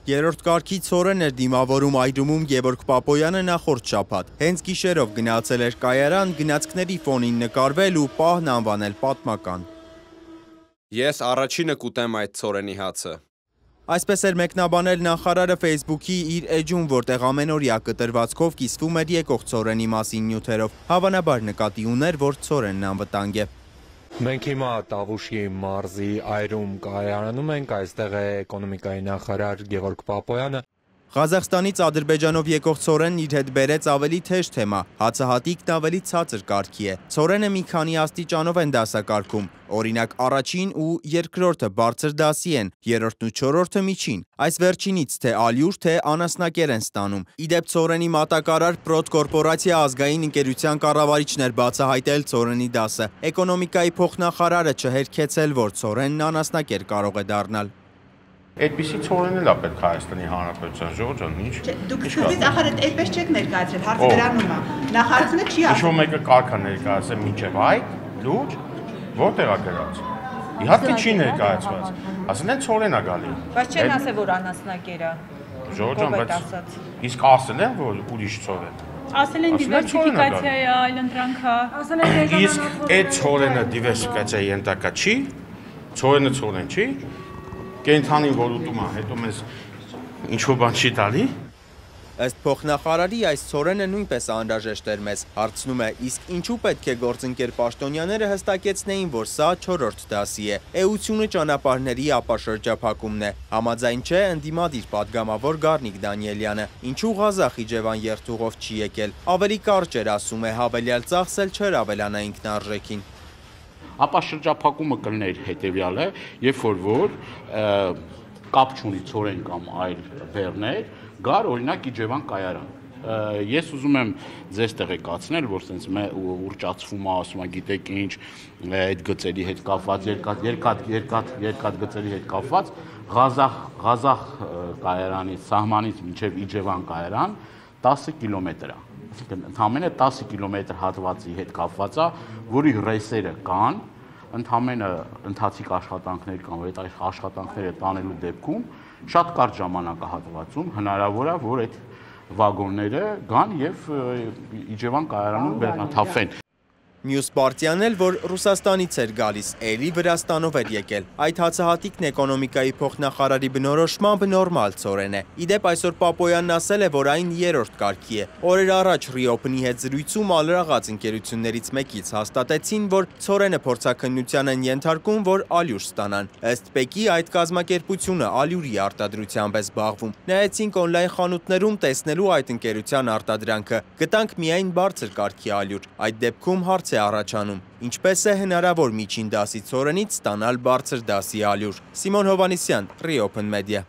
Երրորդ կարգի ցորեն էր դիմավորում այրումում Գևորգ Պապոյանը նախորդ շաբաթ։ Հենց գիշերով գնացել էր կայարան գնացքների ֆոնին նկարվել ու պահն անվանել պատմական։ Ես առաջինը կուտեմ այդ ցորենի հացը։ Այսպես էր մեկնաբանել նախարարը Facebook-ի իր էջում, որտեղ ամենօրյա կտրվածքով կիսվում էր եկող ցորենի մասին նյութերով։ Հավանաբար նկատի ուներ, որ ցորենն անվտանգ է։ Մենք հիմա Տավուշի մարզի այրում կայարանում ենք, այստեղ է էկոնոմիկայի նախարար Գևորգ Պապոյանը։ Ղազախստանից Ադրբեջանով եկող ցորենն իր հետ բերեց ավելի թեժ թեմա, հացահատիկն ավելի ցածր կարգի է։ Ցորենը մի քանի աստիճանով են դասակարգում, օրինակ առաջին ու երկրորդը բարձր դասի են, երրորդն ու չորրորդը միջին։ Այս վերջինից թե ալյուր, թե անասնակեր են ստանում։ Իդեպ ցորենի մատակարար Պրոդկորպորացիա ազգային ընկերության կառավարիչն էր բացահայտել ցորենի դասը։ Էկոնոմիկայի փոխնախարարը չհերքեցել, որ ցորենն անասնակեր կարող է դառնալ։ Այդպիսի ցորեն էլ է պետք Հայաստանի Հանրապետության ժողովուրդ ջան, ինչ։ Դուք սկզբից ախր այդպես չեք ներկայացրել, հարցը դրանում է։ Նախարարությունը չի ասում։ Ինչ-որ մեկը կարգա ներկայացել մինչև այդ, լուրջ, որտեղ է գրած։ Իհարկե չի ներկայացված։ Ասեն են ցորեն է գալի։ Բայց չեն ասել, որ անասնակեր է։ Ժողովուրդ ջան, բայց իսկ ասել են, որ ուրիշ ցորեն։ Ասել են դիվերսիֆիկացիա է, այլընտրանք է։ Ասել են իսկ այդ ցորենը դիվերսիֆիկացիայի ենթակա չի։ Ցորենը ցորեն չի։ Կենթանին որ ուտում է, հետո մեզ ինչ-որ բան չի տալի։ Ըստ փոխնախարարի այս ցորենը նույնպես անհրաժեշտ էր մեզ։ Հարցնում է, իսկ ինչու պետք է գործընկեր պաշտոնյաները հստակեցնեին, որ սա չորրորդ դասի է։ Էությունը ճանապարհների ապաշրջափակումն է։ Համաձայն չէ ընդդիմադիր падգամավոր Գառնիկ Դանիելյանը։ Ինչու Ղազախ Իջևան երթուղով չի եկել։ Ավելի կարճ էր, ասում է, հավելյալ ծախսել չէր ավելանա ինքնարժեքին։ Ապաշրջափակումը կլներ հետևյալը, երբ որ կապ չունի ցորեն կամ այլ բեռներ, գար օրինակ Իջևան կայարան։ Ես ուզում եմ ձեզ տեղեկացնել, որ sense ուրճացվում է, ասում եմ, գիտեք ինչ, այդ գծերի հետ կապված, երկաթ գծերի հետ կապված, Ղազախ կայարանի սահմանից մինչև Իջևան կայարան 10 կիլոմետր է։ Ընդամենը 10 կիլոմետր հատվածի հետ կապված է, որի ռեյսերը կան, ընդամենը ընթացիկ աշխատանքներ կան, այդ աշխատանքները տանելու դեպքում շատ կարճ ժամանակահատվածում հնարավոր է, որ այդ վագոնները գան եւ Իջևան կայարանում բեռնաթափվեն։ Մյուս պարտիան էլ, որ Ռուսաստանից էր գալիս, էլի Վրաստանով էր եկել։ Այդ հացահատիկն էկոնոմիկայի փոխնախարարի բնորոշմամբ նորմալ ցորեն է։ Իդեպ այսօր Պապոյանն ասել է, որ այն երրորդ կարգի է։ Օրեր առաջ Ռիոփնի հետ զրույցում ալրաղած ընկերություններից մեկից հաստատեցին, որ ցորենը փորձաքննության են ենթարկում, որ ալյուր ստանան։ Ըստ ՊԵԿ-ի այդ կազմակերպությունը ալյուրի արտադրությամբ է զբաղվում։ Նայեցինք օնլայն խանութներում տեսնելու այդ ընկերության արտադրանքը։ Գտանք միայն բարձր կարգի ալյուր։ Այդ դեպքում հարց է առաջանում. ինչպես է հնարավոր միջին դասի ցորենից ստանալ բարձր դասի ալյուր։ Սիմոն Հովանեսյան, Reopen Media։